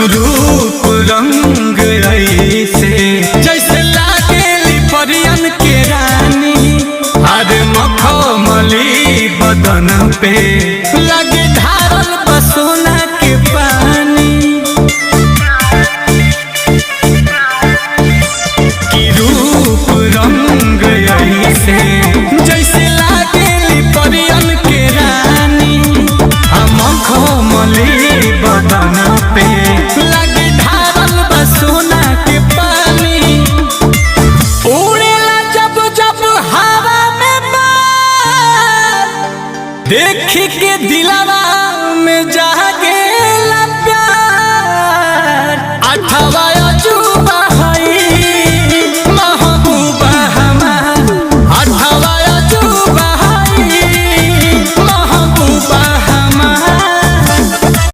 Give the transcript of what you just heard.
रूप रंग ऐसे जैसे लागेली परियन के रानी। अरे मखमली बदन पे लगे ढारल बसोना के पानी। की रूप रंग ऐसे जैसे लागेली परियन के रानी। मखमली बदन पे लगे ढारल बसोना के पानी। उड़ेला जब जब हवा में बार देखी के दिलवा